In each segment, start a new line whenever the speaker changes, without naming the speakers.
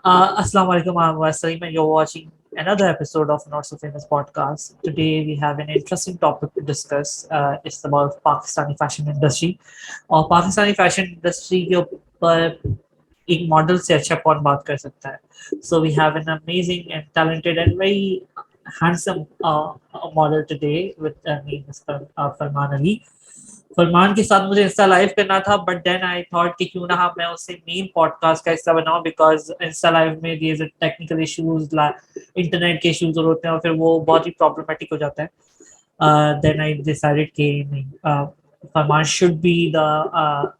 Assalamu alaikum, I'm Wasim, and you're watching another episode of Not So Famous podcast. Today we have an interesting topic to discuss. It's about Pakistani fashion industry. और Pakistani fashion industry के ऊपर एक model से अच्छा कौन बात कर सकता है. So we have an amazing and talented and very handsome model today with me, Mr. Farman Ali. फरमान के साथ मुझे इंस्टा लाइव करना था, बट देन आई थॉट कि क्यों ना मैं उससे मेन पॉडकास्ट का हिस्सा बनाऊं, बिकॉज इंस्टा लाइव में there is technical issues, internet के इश्यूज होते हैं और फिर वो बहुत ही प्रॉब्लमेटिक हो जाता है. देन आई डिसाइडेड कि नहीं, Farman should be the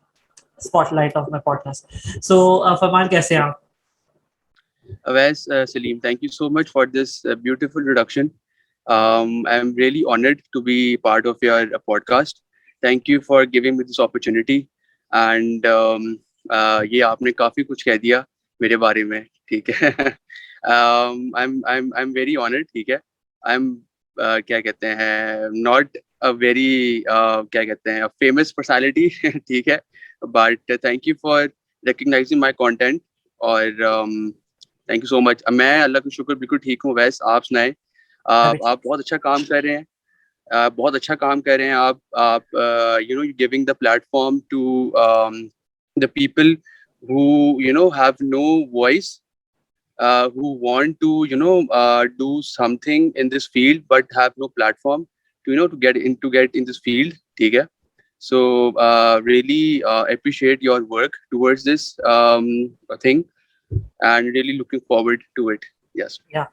spotlight of my podcast. So Farman, कैसे हैं आप?
Awais, Salim, thank you so much for this beautiful introduction. I'm really honored to be part of your podcast. Thank you for giving me this opportunity. And ये आपने काफी कुछ कह दिया मेरे बारे में, ठीक है. I'm very honored, ठीक है. I'm क्या कहते हैं, not a very क्या कहते हैं, a famous personality, ठीक है. But thank you for recognizing my content. और थैंक यू सो मच. मैं अल्लाह का शुक्र बिल्कुल ठीक हूँ. वैसे आप सुनाएं. आप बहुत अच्छा काम कर रहे हैं. बहुत अच्छा काम कर रहे हैं आप you know giving the platform to the people who have no voice, who want to do something in this field but have no platform to get in this field, ठीक है. So really appreciate your work towards this thing and really looking forward to it. Yes.
या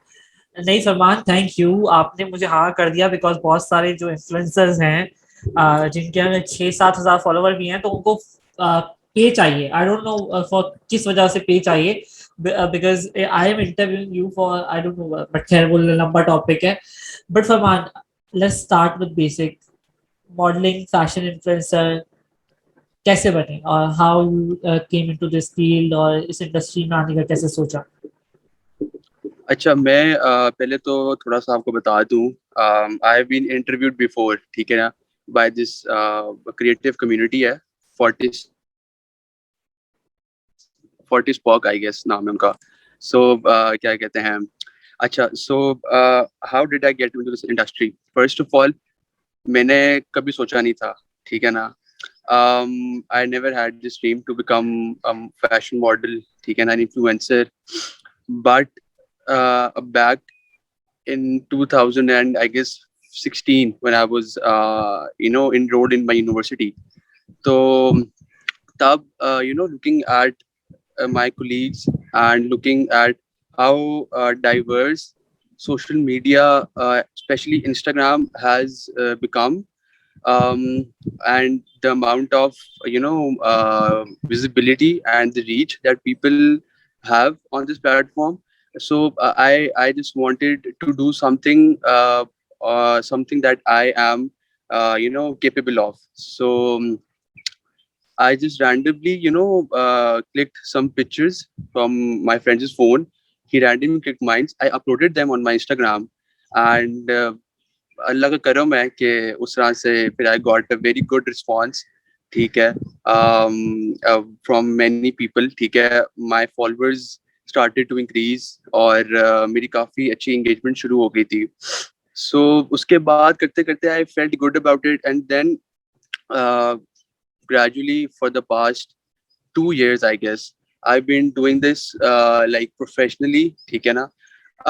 नहीं फरमान, thank you, आपने मुझे हाँ कर दिया, because बहुत सारे जो इन्फ्लुएंसर्स हैं जिनके हमें 6-7 हज़ार फॉलोवर भी हैं, तो उनको पे चाहिए. आई डोंट नो फॉर किस वजह से पे चाहिए, because I am interviewing you for I don't no, but खैर वो लंबा टॉपिक है. But Farman, let's start with basic. Modelling, fashion influencer कैसे बने और how you came into this field, और इस इंडस्ट्री में आने का कैसे सोचा?
अच्छा, मैं पहले तो थोड़ा सा आपको बता दूं. I have been interviewed before, ठीक है ना, बाय दिस क्रिएटिव कम्युनिटी है. फोर्टिस फोर्टिस पॉक, आई गेस नाम है उनका. सो क्या कहते हैं. अच्छा, so how did I get into this industry. First of all, मैंने कभी सोचा नहीं था, ठीक है ना. I never had this dream to become fashion model, ठीक है ना, influencer. But back in 2000 and I guess 16 when I was enrolled in my university. So tab looking at my colleagues and looking at how diverse social media, especially Instagram, has become, and the amount of visibility and the reach that people have on this platform. So I just wanted to do something, something that I am capable of. So I just randomly clicked some pictures from my friend's phone. He randomly clicked mine. I uploaded them on my Instagram, and Allah का करम है कि उस तरह से फिर I got a very good response, ठीक है, फ्रॉम मैनी पीपल, ठीक है. My followers started to increase और मेरी काफ़ी अच्छी एंगेजमेंट शुरू हो गई थी. सो उसके बाद करते करते I felt good about it, and then gradually for the past 2 years, I guess, I've been doing this like professionally, ठीक है ना.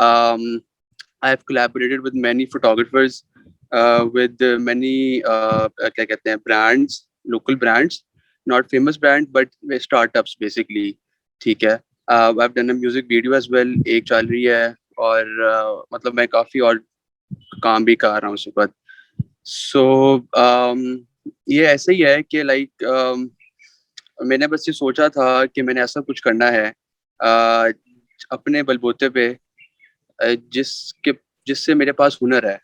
um, I've collaborated with many photographers, with many क्या कहते हैं, brands, local brands, not famous brands but startups basically, ठीक है. I've done a music video as well, एक चल रही है, और मतलब मैं काफ़ी और काम भी कर रहा हूँ उस वक्त. सो ये ऐसे ही है कि लाइक मैंने बस ये सोचा था कि मैंने ऐसा कुछ करना है अपने बलबूते पे, जिसके जिससे मेरे पास हुनर है,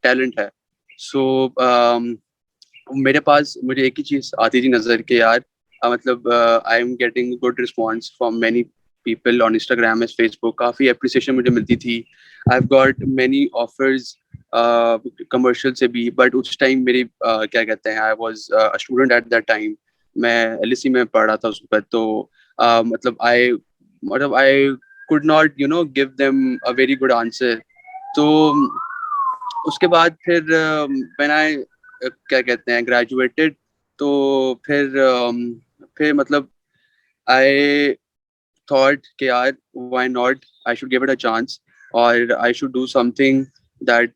टैलेंट है. सो मेरे पास मुझे एक ही चीज़ आती थी नज़र के यार, मतलब I am getting good response from many people on Instagram and Facebook. काफ़ी अप्रिसिएशन मुझे मिलती थी. I have got many offers commercial से भी, बट उस टाइम मेरी क्या कहते हैं, I was a student at that time. मैं एलएससी में पढ़ रहा था उस वक्त. तो मतलब आई could not give them a very good answer. तो उसके बाद फिर when I क्या कहते हैं graduated, तो फिर मतलब I thought कि यार why not, I should give it a chance, और I should do something that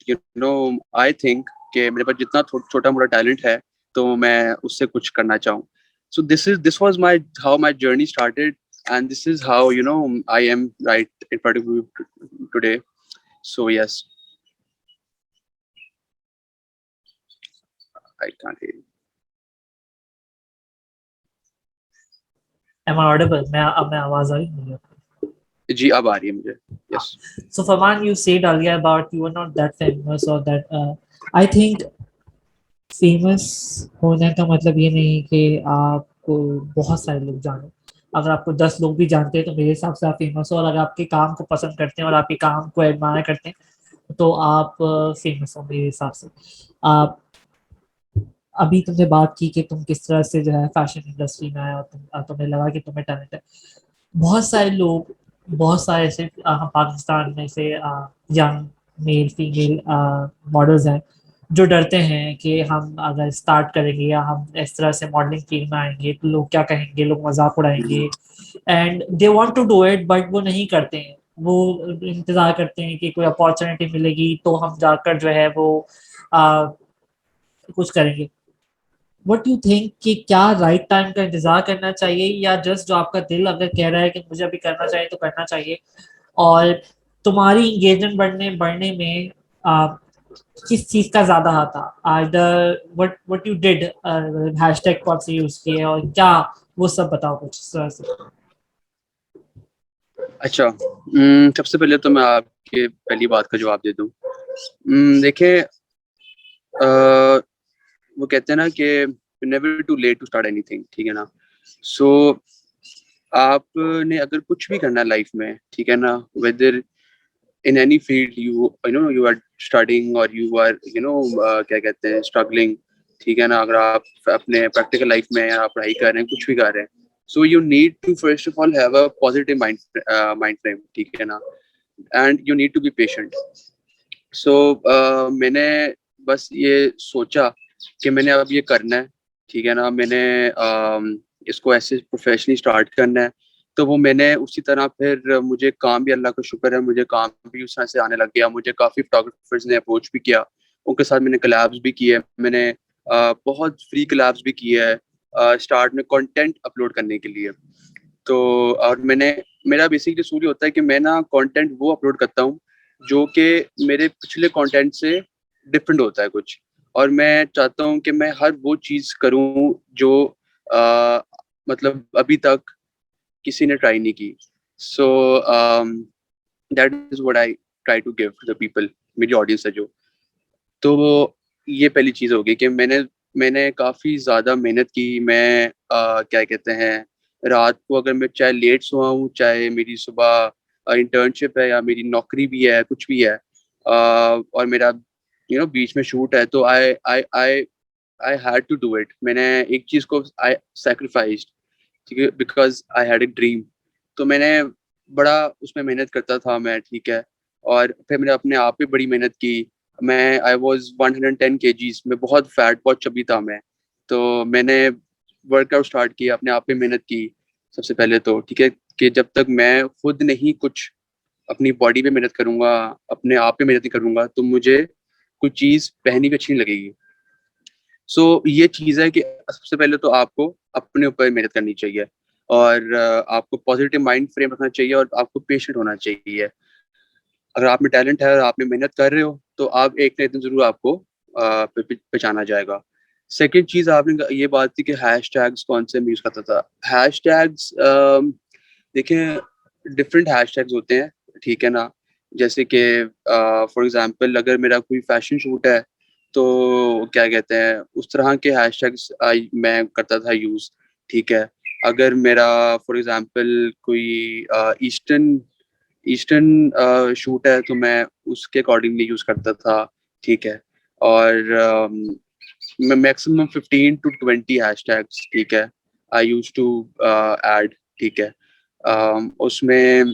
I think कि मेरे पास जितना छोटा मोटा टैलेंट है तो मैं उससे कुछ करना चाहूँ. So this was my how my journey started, and this is how I am right in front of you today. So yes, I can't hear you.
Am I audible? अब मैं आवाज आ रही है मुझे?
जी अब आ रही है मुझे. Yes.
So Farman, you said earlier about you were not that famous, or that I think famous होने का मतलब ये नहीं कि आपको बहुत सारे लोग जाने. अगर आपको 10 लोग भी जानते हैं तो मेरे हिसाब से आप फेमस हो, और अगर आपके काम को पसंद करते हैं और आपके काम को एडमायर करते हैं तो आप फेमस हो मेरे हिसाब से. आप अभी तुमने बात की कि तुम किस तरह से जो है फैशन इंडस्ट्री में आए और तुम्हें लगा कि तुम्हें टैलेंट है. बहुत सारे लोग, बहुत सारे ऐसे हम पाकिस्तान में से यंग मेल फीमेल मॉडल्स हैं जो डरते हैं कि हम अगर स्टार्ट करेंगे या हम इस तरह से मॉडलिंग फील्ड में आएंगे तो लोग क्या कहेंगे, लोग मजाक उड़ाएंगे, and they want to do it but वो नहीं करते हैं. वो इंतजार करते हैं कि कोई अपॉर्चुनिटी मिलेगी तो हम जाकर जो है वो आ, कुछ करेंगे. व्हाट यू थिंक कि क्या राइट टाइम का इंतजार करना चाहिए, या जस्ट जो आपका दिल अगर कह रहा है कि मुझे अभी करना चाहिए तो करना चाहिए? और तुम्हारी इंगेजमेंट बढ़ने बढ़ने में किस चीज का ज्यादा हाथ था? Either what you did, hashtag कौन से यूज किए और क्या, वो सब बताओ कुछ इस तरह से.
अच्छा, सबसे पहले तो मैं आपके पहली बात का जवाब दे दूं. देखिए, वो कहते हैं ना कि never too late to start anything, ठीक है ना. सो आपने अगर कुछ भी करना है लाइफ में, ठीक है ना, whether in any field you are studying और यू आर क्या कहते हैं स्ट्रगलिंग, ठीक है ना, अगर आप अपने प्रैक्टिकल लाइफ में आप पढ़ाई कर रहे हैं, कुछ भी कर रहे हैं, so you need to first of all have a positive mind frame, ठीक है ना, and you need to be patient. So मैंने बस ये सोचा कि मैंने अब ये करना है, ठीक है ना, मैंने इसको ऐसे प्रोफेशनली स्टार्ट करना है. तो वो मैंने उसी तरह फिर मुझे काम भी, अल्लाह का शुक्र है, मुझे काम भी उस तरह से आने लग गया. मुझे काफ़ी फोटोग्राफर्स ने अप्रोच भी किया, उनके साथ मैंने कलैब्स भी किए, मैंने बहुत फ्री कलैब्स भी किए है स्टार्ट में कंटेंट अपलोड करने के लिए. तो और मेरा बेसिकली सूर्य होता है कि मैं ना कंटेंट वो अपलोड करता हूँ जो कि मेरे पिछले कंटेंट से डिफरेंट होता है कुछ, और मैं चाहता हूँ कि मैं हर वो चीज़ करूँ जो मतलब अभी तक किसी ने ट्राई नहीं की. So that is what I try to give to the people, मेरी ऑडियंस है जो. तो ये पहली चीज़ होगी कि मैंने काफ़ी ज़्यादा मेहनत की. मैं क्या कहते हैं, रात को अगर मैं चाहे लेट सोया हूँ, चाहे मेरी सुबह इंटर्नशिप है या मेरी नौकरी भी है, कुछ भी है, और मेरा बीच में शूट है, तो I I I I had to do it. मैंने एक चीज़ को आई सैक्रिफाइस्ड, ठीक है, because I had a dream. तो मैंने बड़ा उसमें मेहनत करता था मैं, ठीक है, और फिर मैंने अपने आप पे बड़ी मेहनत की. मैं आई वॉज 110 kgs में, बहुत फैट, बहुत चबी था मैं. तो मैंने वर्कआउट स्टार्ट किया, अपने आप पे मेहनत की सबसे पहले तो, ठीक है, कि जब तक मैं खुद नहीं कुछ अपनी बॉडी पे मेहनत करूंगा, अपने आप पे मेहनत नहीं करूंगा, तो मुझे कोई चीज़ पहनी भी अच्छी नहीं लगेगी. सो ये चीज़ है कि सबसे पहले तो आपको अपने ऊपर मेहनत करनी चाहिए, और आपको पॉजिटिव माइंड फ्रेम रखना चाहिए, और आपको पेशेंट होना चाहिए. अगर आप में टैलेंट है और आप में मेहनत कर रहे हो तो आप एक ना एक दिन ज़रूर आपको पहचाना जाएगा. सेकंड चीज़ आपने ये बात थी कि हैशटैग्स कौन से मैं यूज़ करता था. हैशटैग्स देखें, डिफरेंट हैशटैग्स होते हैं, ठीक है ना. जैसे कि फॉर एग्जांपल अगर मेरा कोई फैशन शूट है तो क्या कहते हैं उस तरह के हैशटैग्स मैं करता था यूज़, ठीक है. अगर मेरा फॉर एग्जांपल कोई ईस्टर्न ईस्टर्न शूट है तो मैं उसके अकॉर्डिंगली यूज़ करता था, ठीक है. और मैं मैक्सिमम 15 to 20 हैशटैग्स, ठीक है, आई यूज टू ऐड, ठीक है. उसमें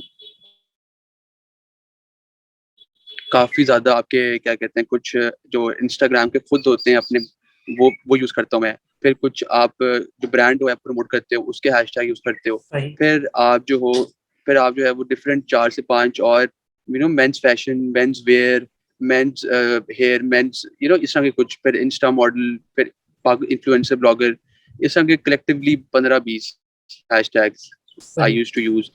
काफी ज्यादा आपके क्या कहते हैं, कुछ जो इंस्टाग्राम के खुद होते हैं अपने, वो यूज करता हूँ मैं। फिर कुछ आप जो ब्रांड हो, आप प्रमोट करते हो, उसके हैशटैग यूज करते हो।
सही।
फिर आप जो है वो डिफरेंट 4 से 5 और men's fashion, men's wear, men's hair, men's इस तरह के कुछ, फिर इंस्टा मॉडल, फिर इन्फ्लुएंसर ब्लॉगर, इस तरह के कलेक्टिवली 15-20 हैशटैग्स आई
सही।
Use to use.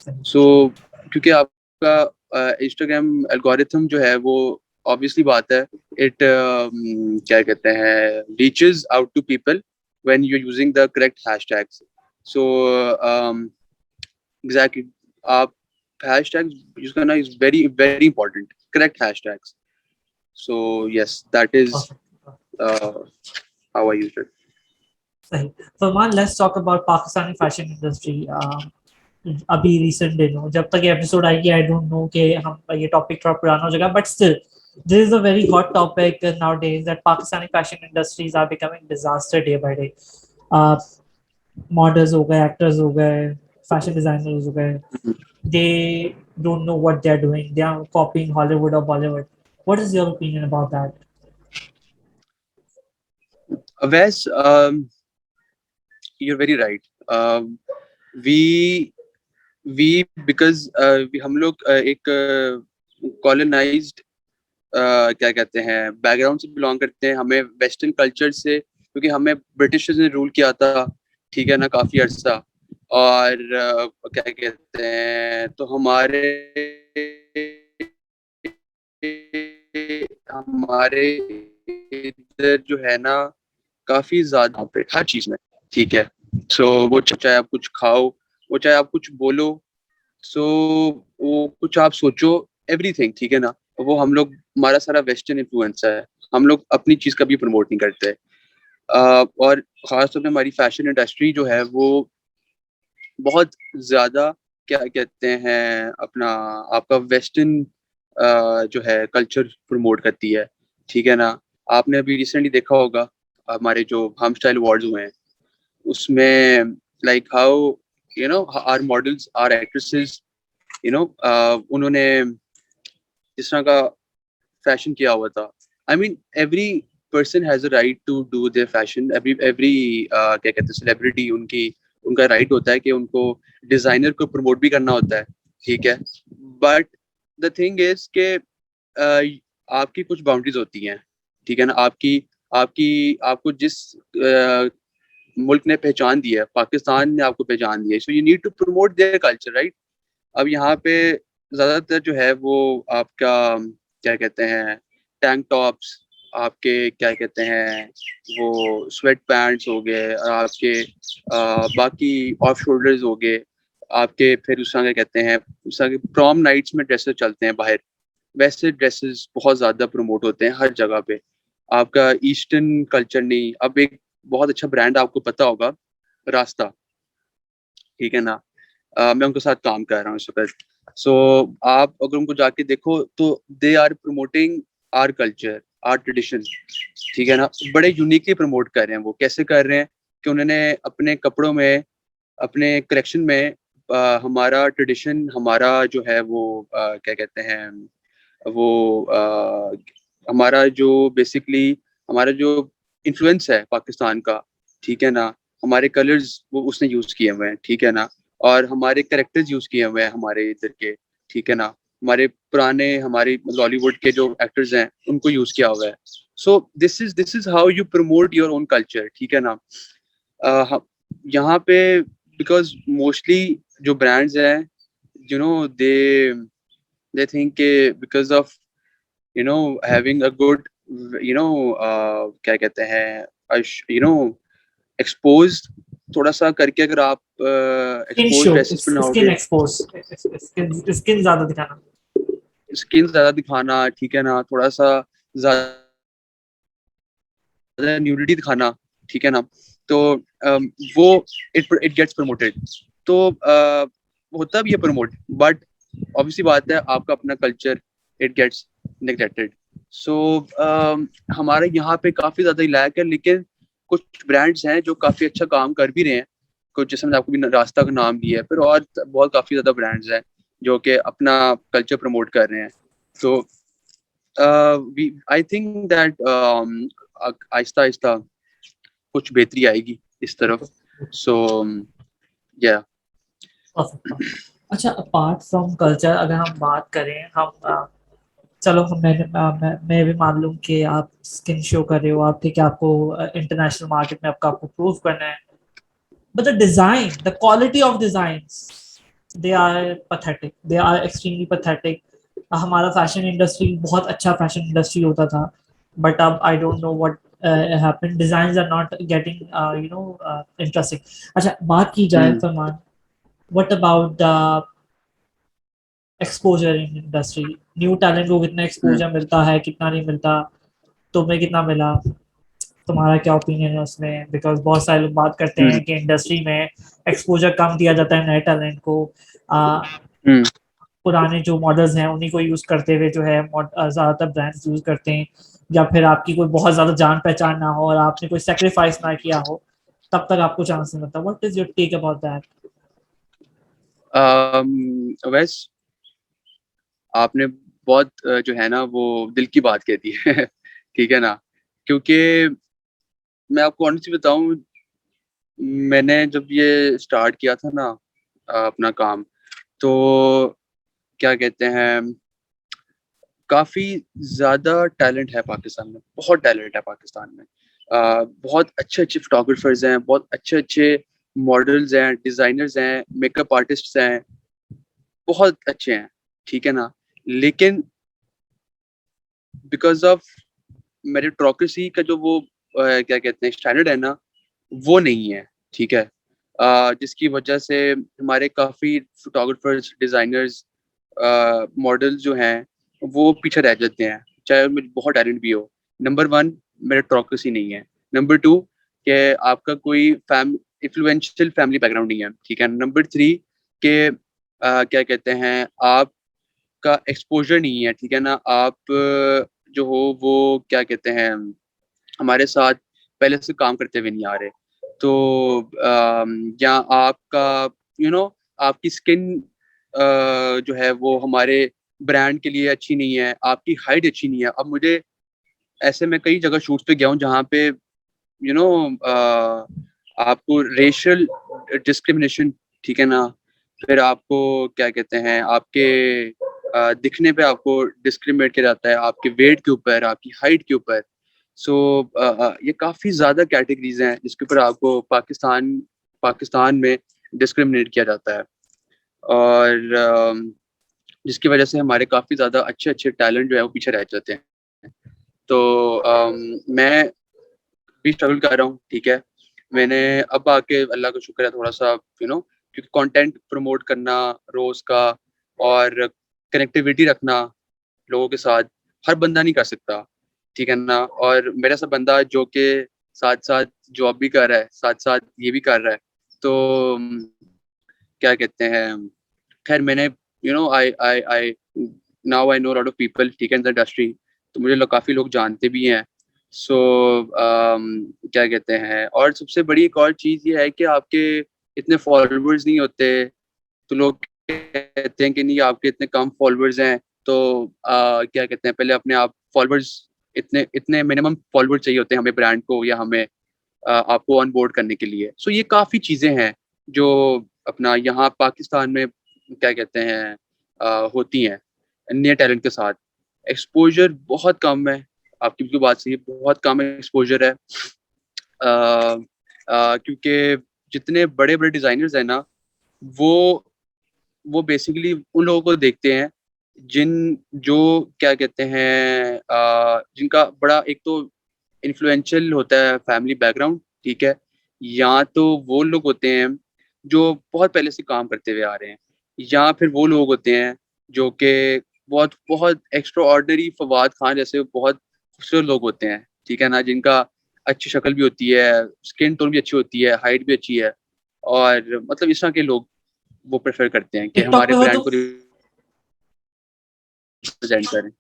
सही।
सो क्योंकि आपका इंस्टाग्राम एल्गोरिथम जो है वो, ऑब्वियसली बात है, इट क्या कहते हैं, reaches out to people when you using the correct hashtags. So exactly, आप हैशटैग्स यूज करना is very very important, correct hashtags. So yes, that is
Perfect.
How I use it.
सही। Farman, let's talk about Pakistani fashion industry. अभी recent दिनों, जब तक ये episode आएगी आई don't no कि हम ये टॉपिक थोड़ा पुराना हो जाएगा, but still this is a very hot topic nowadays that Pakistani fashion industries are becoming disaster day by day. uh, Models हो गए, actors हो गए, fashion designers हो गए, they don't know what they're doing, they are copying Hollywood or Bollywood. What is your opinion about that?
Wes, you're very right. We we because हम लोग एक colonised क्या कहते हैं बैकग्राउंड से बिलोंग करते हैं, हमें वेस्टर्न कल्चर से, क्योंकि हमें ब्रिटिशर्स ने रूल किया था, ठीक है ना, काफी अरसा। और क्या कहते हैं, तो हमारे हमारे इधर जो है ना, काफी ज्यादा पे हर चीज में, ठीक है। सो वो चाहे आप कुछ खाओ, वो चाहे आप कुछ बोलो, सो वो कुछ आप सोचो, एवरीथिंग, ठीक है ना, वो हम लोग, हमारा सारा वेस्टर्न इन्फ्लुएंस है। हम लोग अपनी चीज कभी प्रमोट नहीं करते। और खासतौर पे हमारी फैशन इंडस्ट्री जो है वो बहुत ज्यादा क्या कहते हैं, अपना आपका वेस्टर्न जो है कल्चर प्रमोट करती है, ठीक है ना। आपने अभी रिसेंटली देखा होगा हमारे जो हम स्टाइल अवार्ड्स हुए हैं, उसमें like how are models, are actresses, उन्होंने जिस तरह का फैशन किया हुआ था। I mean every person has a right to do their fashion, every क्या कहते हैं सेलिब्रिटी, उनकी उनका राइट होता है कि उनको डिजाइनर को प्रमोट भी करना होता है, ठीक है। बट द थिंग इज के आपकी कुछ बाउंड्रीज होती हैं, ठीक है ना। आपकी आपकी आपको जिस मुल्क ने पहचान दी है, पाकिस्तान ने आपको पहचान दी है, so you need to promote their culture, right. अब यहाँ पे ज्यादातर जो है वो आपका क्या कहते हैं, टैंक टॉप्स, आपके क्या कहते हैं, वो स्वेट पैंट्स हो गए, और आपके बाकी ऑफ शोल्डर्स हो गए आपके, फिर उस तरह क्या कहते हैं, उस तरह के प्रॉम नाइट्स में ड्रेसेस चलते हैं बाहर, वैसे ड्रेसेस बहुत ज्यादा प्रमोट होते हैं हर जगह पे। आपका ईस्टर्न कल्चर नहीं। अब एक बहुत अच्छा ब्रांड आपको पता होगा, रास्ता, ठीक है ना। मैं उनके साथ काम कर रहा हूँ इस वक्त। सो आप अगर उनको जाके देखो तो they are promoting our culture, our tradition, ठीक है ना। बड़े यूनिकली प्रमोट कर रहे हैं। वो कैसे कर रहे हैं कि उन्होंने अपने कपड़ों में, अपने कलेक्शन में हमारा ट्रेडिशन, हमारा जो है वो क्या कहते हैं, वो हमारा जो बेसिकली हमारा जो इन्फ्लुएंस है पाकिस्तान का, ठीक है ना, हमारे कलर्स वो उसने यूज किए हुए हैं, ठीक है ना। और हमारे करेक्टर्स यूज किए हुए हैं हमारे इधर के, ठीक है ना। हमारे पुराने, हमारे बॉलीवुड के जो एक्टर्स हैं उनको यूज किया हुआ है। So this is how you promote your own culture, ठीक है ना। यहाँ पे बिकॉज मोस्टली जो ब्रांड्स हैं, यू नो दे थिंक के because of having a good क्या कहते हैं, एक्सपोज थोड़ा सा करके, अगर आप
Skin
expose
show,
dresses
skin
पहनाओगे,
expose, skin ज्यादा दिखाना।
स्किन ज्यादा दिखाना, ठीक है ना, थोड़ा सा ज्यादा न्यूडिटी दिखाना, ठीक है ना, तो वो इट गेट्स प्रमोटेड। तो होता भी है प्रमोट, बट ऑब्वियसली बात है आपका अपना कल्चर, इट गेट्स नेग्लेक्टेड। सो हमारे यहाँ पे काफी ज्यादा लैक है, लेकिन कुछ ब्रांड्स हैं जो काफी अच्छा काम कर भी रहे हैं। कुछ जैसे मैंने आपको भी रास्ता का नाम लिया है, फिर और बहुत काफी ज्यादा ब्रांड्स हैं जो कि अपना कल्चर प्रमोट कर रहे हैं। तो I think that Aahista Aahista कुछ बेहतरी आएगी इस तरफ. सो या
Perfect. अच्छा, अपार्ट फ्रॉम कल्चर अगर हम बात करें, हम चलो मैं भी मान लूँ कि आप स्किन शो कर रहे हो, आप ठीक है, आपको इंटरनेशनल मार्केट में आपको प्रूव करना है, but the design, the quality of designs, they are pathetic, they are extremely pathetic. हमारा फैशन इंडस्ट्री बहुत अच्छा फैशन इंडस्ट्री होता था, बट अब I don't know what happened, designs are not getting interesting. अच्छा, बात की जाए Farman, what about the exposure in industry, new talent को कितना एक्सपोजर मिलता है, कितना नहीं मिलता, तुम्हें कितना मिला, तुम्हारा क्या ओपिनियन है उसमें? बिकॉज बहुत सारे लोग बात करते हैं कि इंडस्ट्री में एक्सपोजर कम दिया जाता है नए टैलेंट को, पुराने जो मॉडल्स हैं उन्हीं को यूज करते हुए जो है ज्यादातर ब्रांड्स यूज करते हैं, या फिर आपकी कोई बहुत ज्यादा जान पहचान ना हो और आपने कोई सेक्रीफाइस ना किया हो, तब तक आपको चांस नहीं मिलता. What is your take about that?
वैस आपने बहुत जो है ना वो दिल की बात कह दी है. ठीक है ना, क्योंकि मैं आपको ऑनेस्टली बताऊं, मैंने जब ये स्टार्ट किया था ना अपना काम, तो क्या कहते हैं, काफी ज्यादा टैलेंट है पाकिस्तान में, बहुत टैलेंट है पाकिस्तान में. बहुत अच्छे अच्छे फोटोग्राफर्स हैं, बहुत अच्छे अच्छे मॉडल्स हैं, डिजाइनर्स हैं, मेकअप आर्टिस्ट हैं, बहुत अच्छे हैं. ठीक है ना, लेकिन बिकॉज ऑफ मेरिटोक्रेसी का जो वो क्या कहते हैं स्टैंडर्ड है ना, वो नहीं है. ठीक है, जिसकी वजह से हमारे काफी फोटोग्राफर्स, डिजाइनर्स, मॉडल जो हैं वो पीछे रह जाते हैं, चाहे उनमें बहुत टैलेंट भी हो. नंबर वन, मेरिटोक्रेसी नहीं है. नंबर टू, कि आपका कोई इन्फ्लुएंशियल फैमिली बैकग्राउंड नहीं है. ठीक है. नंबर थ्री, के क्या कहते हैं, आपका एक्सपोजर नहीं है. ठीक है ना, आप जो हो वो क्या कहते हैं, हमारे साथ पहले से काम करते हुए नहीं आ रहे. तो या आपका आपकी स्किन जो है वो हमारे ब्रांड के लिए अच्छी नहीं है, आपकी हाइट अच्छी नहीं है. अब मुझे ऐसे में कई जगह शूट्स पे गया हूँ जहाँ पे आपको रेशियल डिस्क्रिमिनेशन, ठीक है ना, फिर आपको क्या कहते हैं, आपके दिखने पे आपको डिस्क्रिमिनेट किया जाता है, आपके वेट के ऊपर, आपकी हाइट के ऊपर. सो ये काफ़ी ज़्यादा कैटेगरीज हैं जिसके ऊपर आपको पाकिस्तान में डिस्क्रिमिनेट किया जाता है. और जिसकी वजह से हमारे काफ़ी ज़्यादा अच्छे अच्छे टैलेंट जो है वो पीछे रह जाते हैं. तो मैं भी स्ट्रगल कर रहा हूँ. ठीक है, मैंने अब आके अल्लाह का शुक्र है थोड़ा सा क्योंकि कंटेंट प्रमोट करना रोज का, और कनेक्टिविटी रखना लोगों के साथ, हर बंदा नहीं कर सकता. ठीक है ना, और मेरा सा बंदा जो कि साथ साथ जॉब भी कर रहा है, साथ साथ ये भी कर रहा है. तो क्या कहते हैं, खैर मैंने I I I now I know lot of people, ठीक है, इन द इंडस्ट्री. तो मुझे काफ़ी लोग जानते भी हैं. सो क्या कहते हैं, और सबसे बड़ी एक और चीज़ ये है कि आपके इतने फॉलोअर्स नहीं होते, तो लोग कहते हैं कि नहीं आपके इतने कम फॉलोअर्स हैं, तो क्या कहते हैं, पहले अपने आप फॉलोअर्स, इतने इतने मिनिमम फॉलोअर्स चाहिए होते हैं हमें ब्रांड को या हमें आपको ऑन बोर्ड करने के लिए. सो ये काफ़ी चीज़ें हैं जो अपना यहाँ पाकिस्तान में क्या कहते हैं होती हैं. नए टैलेंट के साथ एक्सपोजर बहुत कम है. आपकी भी बात सही है, बहुत कम एक्सपोजर है. क्योंकि जितने बड़े बड़े डिज़ाइनर्स हैं ना, वो वो बेसिकली उन लोगों को देखते हैं जो क्या कहते हैं जिनका बड़ा एक तो इन्फ्लुएंशियल होता है फैमिली बैकग्राउंड. ठीक है, या तो वो लोग होते हैं जो बहुत पहले से काम करते हुए आ रहे हैं, या फिर वो लोग होते हैं जो कि बहुत बहुत एक्स्ट्रा ऑर्डिनरी, फवाद खान जैसे बहुत खूबसूरत लोग होते हैं. ठीक है ना, जिनका अच्छी शक्ल भी होती है, स्किन टोन भी अच्छी होती है, हाइट भी अच्छी है, और मतलब इस तरह के लोग वो प्रेफर करते हैं कि
टिकटॉक
हमारे
पे हो
ब्रांड
तुम?
को रिप्रेजेंट करें.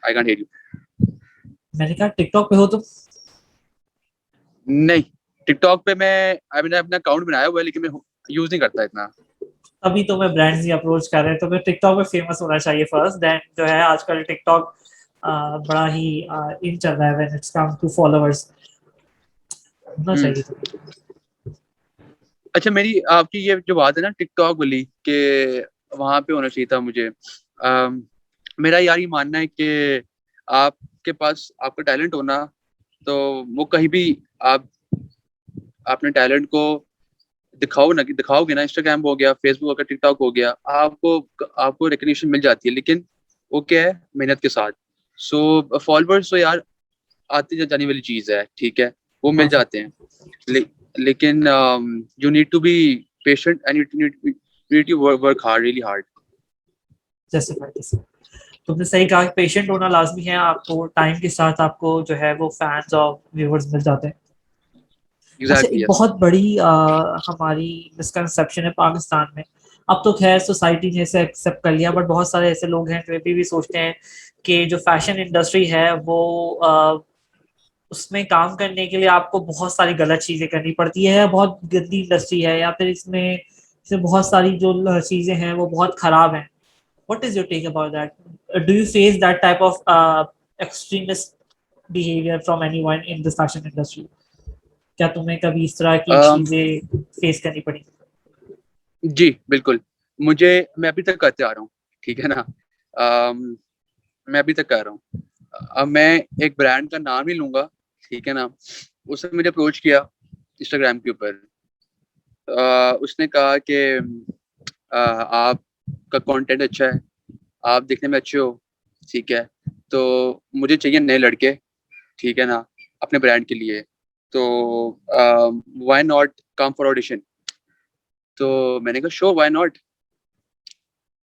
I can't hear you.
मैंने कहा टिकटॉक पे हो तुम?
नहीं, टिकटॉक पे मैंने अपना अकाउंट बनाया हुआ है, लेकिन मैं यूज नहीं करता इतना.
अभी तो मैं ब्रांड्स ही अप्रोच कर रहे हैं, तो मैं टिकटॉक पे फेमस होना चाहिए फर्स्ट, देन जो है आजकल टिकटॉक बड़ा ही इन चल रहा है when it's come to followers, होना
हम्म।
चाहिए तो।
अच्छा, मेरी आपकी ये जो बात है ना टिकटॉक वाली के वहां पे होना चाहिए था मुझे। मेरा यार ये मानना है कि आपके पास आपका टैलेंट होना, तो वो कहीं भी आप अपने टैलेंट को दिखाओगे ना, इंस्टाग्राम हो गया, फेसबुक हो गया, टिकटॉक हो गया, आपको आपको रिकग्निशन मिल जाती है। लेकिन वो क्या है, मेहनत के साथ। सो फॉलोअर्स तो यार आती जाने वाली चीज है, ठीक है, वो मिल
हाँ,
जाते हैं। लेकिन you need to be patient and you need to work hard, really hard.
जैसे तुमने सही कहा, पेशेंट होना लाजमी है, आपको टाइम के साथ आपको जो है वो फैंस और व्यूवर्स मिल जाते हैं। अच्छा,
एग्जैक्टली,
एक
यस।
बहुत बड़ी हमारी मिसकंसेप्शन है पाकिस्तान में। अब तो खैर सोसाइटी ने इसे एक्सेप्ट कर लिया, बट बहुत सारे ऐसे लोग हैं जो अभी भी सोचते हैं कि जो फैशन इंडस्ट्री है वो उसमें काम करने के लिए आपको बहुत सारी गलत चीजें करनी पड़ती है, बहुत गंदी इंडस्ट्री है, या फिर इसमें बहुत सारी जो चीजें हैं वो बहुत खराब हैं। What is your take about that? Do you face that type of extremist behaviour from anyone in the fashion industry? क्या तुम्हें कभी इस तरह की चीजें फेस करनी पड़ी?
जी बिल्कुल। मैं अभी तक करते आ रहा हूँ, ठीक है ना। अम, मैं अभी तक कर रहा हूँ। अब मैं एक ब्रांड का नाम ही लूंगा, ठीक है ना। उसने मुझे अप्रोच किया इंस्टाग्राम के ऊपर। उसने कहा कि आपका कंटेंट अच्छा है, आप दिखने में अच्छे हो, ठीक है, तो मुझे चाहिए नए लड़के, ठीक है ना, अपने ब्रांड के लिए। तो why not come for audition. तो मैंने कहा श्योर, व्हाई नॉट।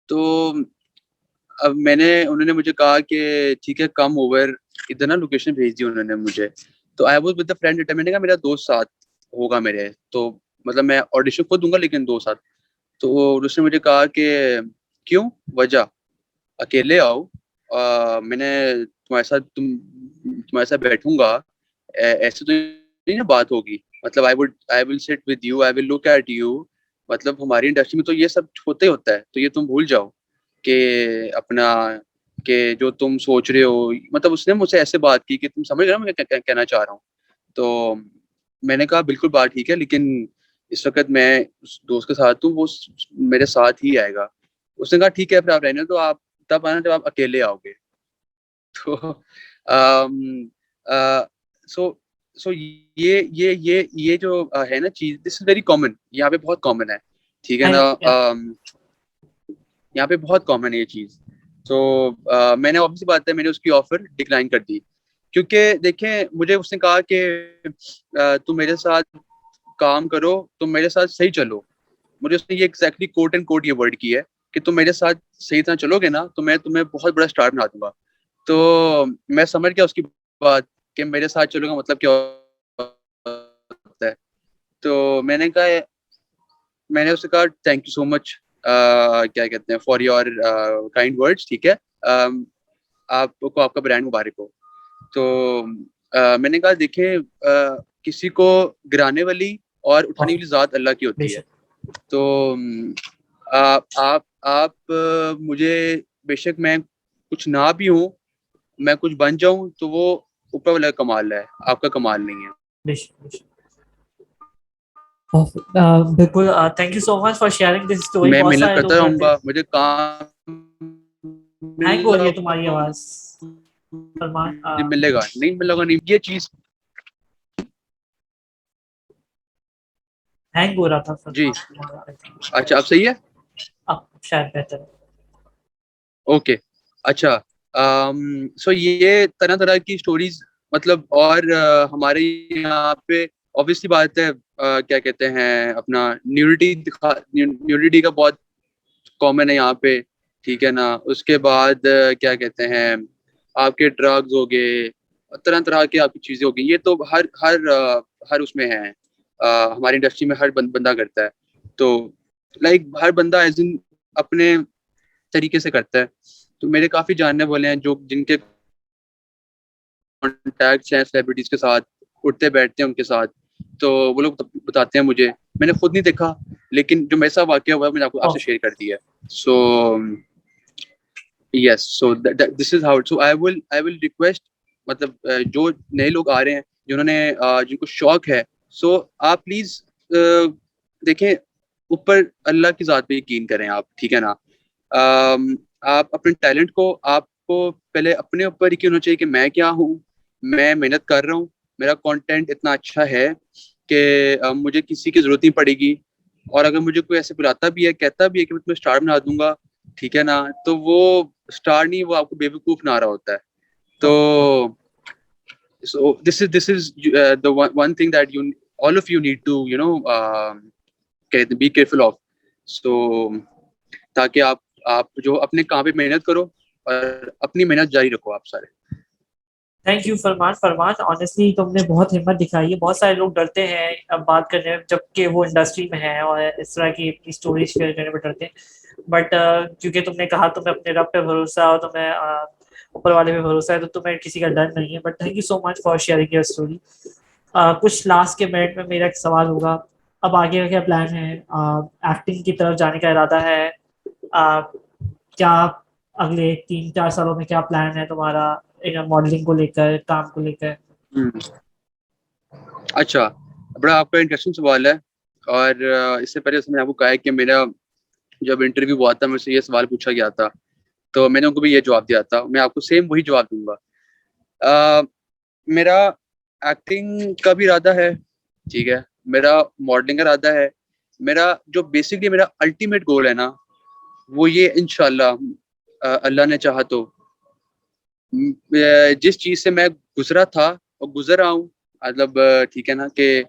तो अब उन्होंने मुझे कहा कि ठीक है, कम ओवर, इधर ना लोकेशन भेज दी उन्होंने मुझे। तो I was with the friend, मैंने कहा मेरा दोस्त साथ होगा मेरे, तो मतलब मैं ऑडिशन खुद दूंगा लेकिन दो साथ। तो उसने मुझे कहा कि क्यों, वजह, अकेले आओ, मैंने तुम्हारे साथ बैठूंगा, ऐसे तो नहीं ना बात होगी। मतलब I will sit with you, I will look at you. मतलब हमारी इंडस्ट्री में तो ये सब होते ही होता है, तो ये तुम भूल जाओ कि अपना कि जो तुम सोच रहे हो। मतलब उसने मुझसे ऐसे बात की कि तुम समझ रहे हो मैं क्या कहना चाह रहा हूँ। तो मैंने कहा बिल्कुल, बात ठीक है, लेकिन इस वक्त मैं उस दोस्त के साथ हूँ, वो मेरे साथ ही आएगा। उसने कहा ठीक है, फिर आप रहने दो, आप तब आना जब आप अकेले आओगे। तो सो सो ये जो है ना चीज, दिस इज वेरी कॉमन, यहाँ पे बहुत कॉमन है, ठीक है ना। यहाँ पे बहुत कॉमन है ये चीज। तो मैंने ऑब्वियसली बात है, मैंने उसकी ऑफर डिक्लाइन कर दी। क्योंकि देखें, मुझे उसने कहा कि तुम मेरे साथ काम करो, तुम मेरे साथ सही चलो। मुझे उसने ये एग्जैक्टली कोट एंड कोट ये वर्ड की है कि तुम मेरे साथ सही तरह चलोगे ना, तो मैं तुम्हें बहुत बड़ा स्टार बना दूंगा। तो मैं समझ गया उसकी बात कि मेरे साथ चलोगे मतलब क्या होता है। तो मैंने उससे कहा थैंक यू सो मच, क्या कहते हैं, फॉर योर काइंड वर्ड्स, ठीक है। आपको आपका ब्रांड मुबारक हो। तो मैंने कहा देखें, किसी को गिराने वाली और उठाने वाली ज़ात अल्लाह की होती है।
बेशक।
तो आप मुझे, बेशक मैं कुछ ना भी हूँ, मैं कुछ बन जाऊं, तो वो ऊपर वाला का कमाल है, आपका कमाल नहीं है।
बेशक बेशक। बिल्कुल, thank you so much for sharing this story.
मैं
बहुत
मेहनत
सारे
करता
लोग कहते हैं।
रहूंगा, मुझे काम
हैंग हो
मिला,
रही है तुम्हारी आवाज, सलमान।
मिलेगा नहीं, मिलेगा नहीं, ये चीज।
हैंग हो रहा था
जी।
सलमान तुम्हारा।
अच्छा, अब सही है।
अब शायद बेहतर है।
ओके। अच्छा। सो ये तरह तरह की स्टोरीज, मतलब, और हमारे यहाँ पे ऑब्वियसली बात है, क्या कहते हैं अपना, न्यूडिटी का बहुत कॉमन है यहाँ पे, ठीक है ना। उसके बाद क्या कहते हैं, आपके ड्रग्स हो गए, तरह तरह की आपकी चीजें हो गई, ये तो हर हर हर उसमें है। हमारी इंडस्ट्री में हर बंदा करता है। तो लाइक हर बंदा एज इन अपने तरीके से करता है। तो मेरे काफी जानने वाले हैं जो जिनके कॉन्टैक्ट्स हैं सेलिब्रिटीज के साथ, उठते बैठते हैं उनके साथ। तो वो लोग बताते हैं मुझे मैंने खुद नहीं देखा, लेकिन जो मेरे साथ वाकया हुआ मैंने आपको आपसे शेयर कर दिया। So yes, so this is how, so I will request, मतलब जो नए लोग आ रहे हैं, जिन्होंने जिनको शौक है, सो आप प्लीज देखें, ऊपर अल्लाह की जात पे यकीन करें आप, ठीक है ना। आप अपने टैलेंट को, आपको पहले अपने ऊपर यकीन होना चाहिए कि मैं क्या हूँ, मैं मेहनत कर रहा हूँ, मेरा कंटेंट इतना अच्छा है कि मुझे किसी की जरूरत नहीं पड़ेगी। और अगर मुझे कोई ऐसे बुलाता भी है, कहता भी है कि मैं तुम्हें स्टार बना दूंगा, ठीक है ना, तो वो स्टार नहीं, वो आपको बेवकूफ बना रहा होता है। तो this is the one thing that you all of you need to be careful of. So ताकि आप जो अपने काम पे मेहनत करो और अपनी मेहनत जारी रखो आप सारे।
Thank you Farman. Farman, honestly तुमने बहुत हिम्मत दिखाई है। बहुत सारे लोग डरते हैं अब बात करने में, जबकि वो इंडस्ट्री में है और इस तरह की अपनी स्टोरी शेयर करने में डरते हैं। बट क्योंकि तुमने कहा तुम्हें अपने रब पे भरोसा और तुम्हें ऊपर वाले पे भरोसा है, तो तुम्हें किसी का डर नहीं है। But thank you so much for sharing your story. कुछ लास्ट के मिनट में मेरा एक सवाल होगा, अब आगे का क्या प्लान है? एक्टिंग की तरफ जाने का इरादा है? आ, क्या अगले 3-4 सालों में क्या प्लान है तुम्हारा मॉडलिंग को लेकर, काम को लेकर?
हम्म, अच्छा, बड़ा आपका इंटरेस्टिंग सवाल है। और इससे पहले उसने आपको कहा है कि मेरा जब इंटरव्यू हुआ था, मुझसे ये सवाल पूछा गया था, तो मैंने उनको भी ये जवाब दिया था, मैं आपको सेम वही जवाब दूंगा। अ, मेरा एक्टिंग का भी इरादा है, ठीक है, मेरा मॉडलिंग का इरादा है। मेरा जो बेसिकली मेरा अल्टीमेट गोल है ना, वो ये इंशाल्लाह अल्लाह ने चाहा तो जिस चीज से मैं गुजरा था और गुजर रहा हूँ, मतलब ठीक है ना, कि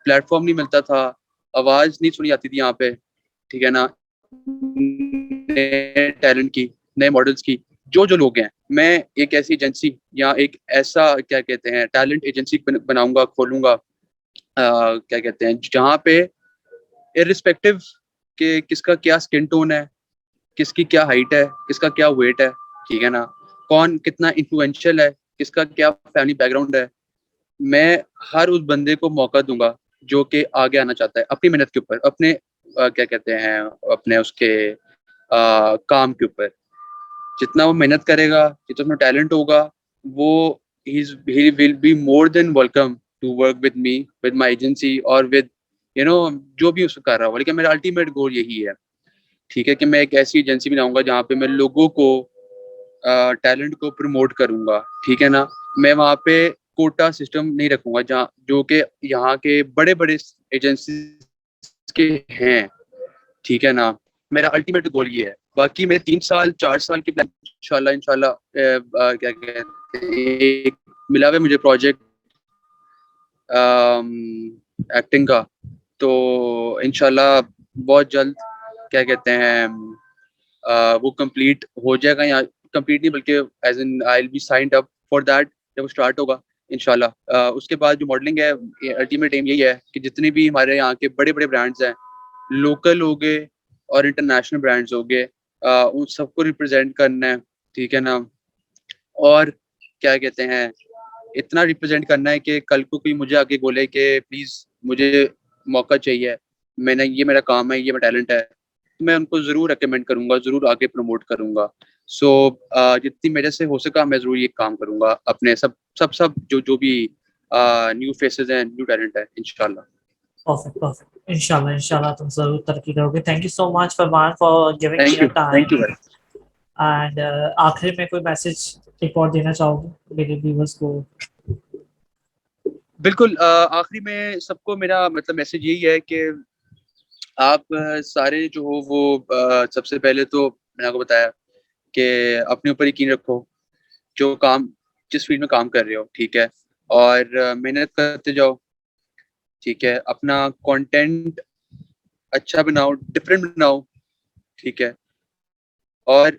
प्लेटफॉर्म नहीं मिलता था, आवाज नहीं सुनी जाती थी यहाँ पे, ठीक है ना, नए टैलेंट की, नए मॉडल्स की, जो जो लोग हैं, मैं एक ऐसी एजेंसी या एक ऐसा क्या कहते हैं टैलेंट एजेंसी बनाऊंगा, खोलूंगा, क्या कहते हैं, जहाँ पे इरिस्पेक्टिव कि किसका क्या स्किन टोन है, किसकी क्या हाइट है, किसका क्या वेट है, ठीक है ना, कौन कितना इन्फ्लुएंशियल है, किसका क्या फैमिली बैकग्राउंड है, मैं हर उस बंदे को मौका दूंगा जो कि आगे आना चाहता है अपनी मेहनत के ऊपर, अपने क्या कहते हैं, अपने उसके काम के ऊपर। जितना वो मेहनत करेगा, जितना उसमें टैलेंट होगा, वो he will be more than welcome to work with me, with my agency और with जो भी उसको कर रहा हो। लेकिन मेरा अल्टीमेट गोल यही है, ठीक है, कि मैं एक ऐसी एजेंसी बनाऊंगा जहाँ पे मैं लोगों को टैलेंट को प्रमोट करूंगा, ठीक है ना। मैं वहाँ पे कोटा सिस्टम नहीं रखूंगा, जहाँ जो कि यहाँ के बड़े बड़े एजेंसी के हैं, ठीक है ना। मेरा अल्टीमेट गोल ये है। बाकी मेरे 3 साल 4 साल की प्लान, इंशाल्लाह इंशाल्लाह क्या कहते हैं, एक मिला हुआ है मुझे प्रोजेक्ट एक्टिंग का, तो इंशाल्लाह बहुत जल्द क्या कहते हैं वो कंप्लीट हो जाएगा, या कंप्लीट नहीं बल्कि as in I will be signed up for that जब वो स्टार्ट होगा इंशाल्लाह। उसके बाद जो मॉडलिंग है, अल्टीमेट एम यही है कि जितने भी हमारे यहाँ के बड़े बड़े ब्रांड्स हैं, लोकल हो गए और इंटरनेशनल ब्रांड्स हो गए, उन सबको रिप्रेजेंट करना है, ठीक है ना। और क्या कहते हैं, इतना रिप्रेजेंट करना है कि कल को कोई मुझे आगे बोले कि प्लीज मुझे मौका चाहिए, मैंने ये मेरा काम है, ये मेरा टैलेंट है, तो मैं उनको जरूर रिकमेंड करूंगा, जरूर आगे प्रमोट करूंगा। सो जितनी मेरे से हो सका मैं जरूर ये काम करूंगा अपने सब सब सब जो जो भी न्यू फेसेस हैं, न्यू टैलेंट है, इंशाल्लाह।
Perfect, perfect. इंशाल्लाह, इंशाल्लाह तुम जरूर तरक्की करोगे। Thank you so much Farman for giving me your
thank
time.
You भाई।
एंड आखिर में कोई मैसेज एक और देना चाहोगे मेरे व्यूअर्स को?
बिल्कुल, आखिरी में सबको मेरा मतलब मैसेज यही है कि आप सारे जो हो वो सबसे पहले तो मैंने आपको बताया कि अपने ऊपर यकीन रखो, जो काम जिस फील्ड में काम कर रहे हो, ठीक है, और मेहनत करते जाओ, ठीक है, अपना कंटेंट अच्छा बनाओ, डिफरेंट बनाओ, ठीक है, और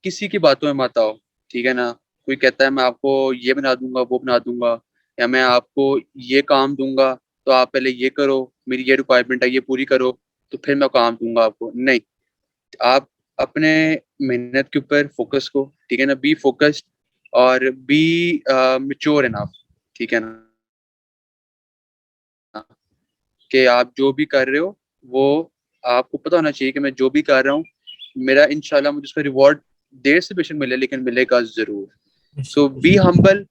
किसी की बातों में मत आओ, ठीक है ना। कोई कहता है मैं आपको ये बना दूंगा, वो बना दूंगा, या मैं आपको ये काम दूंगा, तो आप पहले ये करो, मेरी ये रिक्वायरमेंट है, ये पूरी करो, तो फिर मैं काम दूंगा आपको, नहीं। आप अपने मेहनत के ऊपर फोकस को, ठीक है ना, बी फोकस्ड और बी मेच्योर इनफ, ठीक है ना, कि आप जो भी कर रहे हो वो आपको पता होना चाहिए कि मैं जो भी कर रहा हूँ मेरा इंशाल्लाह मुझे उसका रिवॉर्ड देर से बेशक मिले लेकिन मिलेगा जरूर. So be humble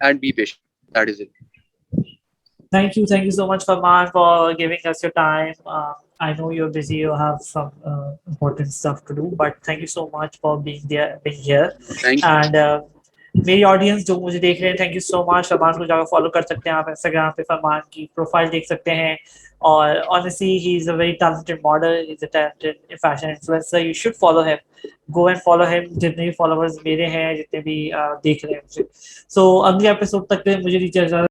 and be patient. That is it.
Thank you so much, Farman, for giving us your time. I know you're busy, you have some important stuff to do, but thank you so much for being here.
Thank you.
And मेरी audience जो मुझे देख रहे हैं, thank you so much. फरमान को जाकर follow कर सकते हैं आप इंस्टाग्राम पे, फरमान की प्रोफाइल देख सकते हैं. और honestly he is a very talented model, he is a talented fashion influencer. You should follow him, go and follow him. जितने भी फॉलोअर्स मेरे हैं, जितने भी देख रहे हैं मुझे. सो अगले एपिसोड तक के लिए मुझे दीजिए इजाजत.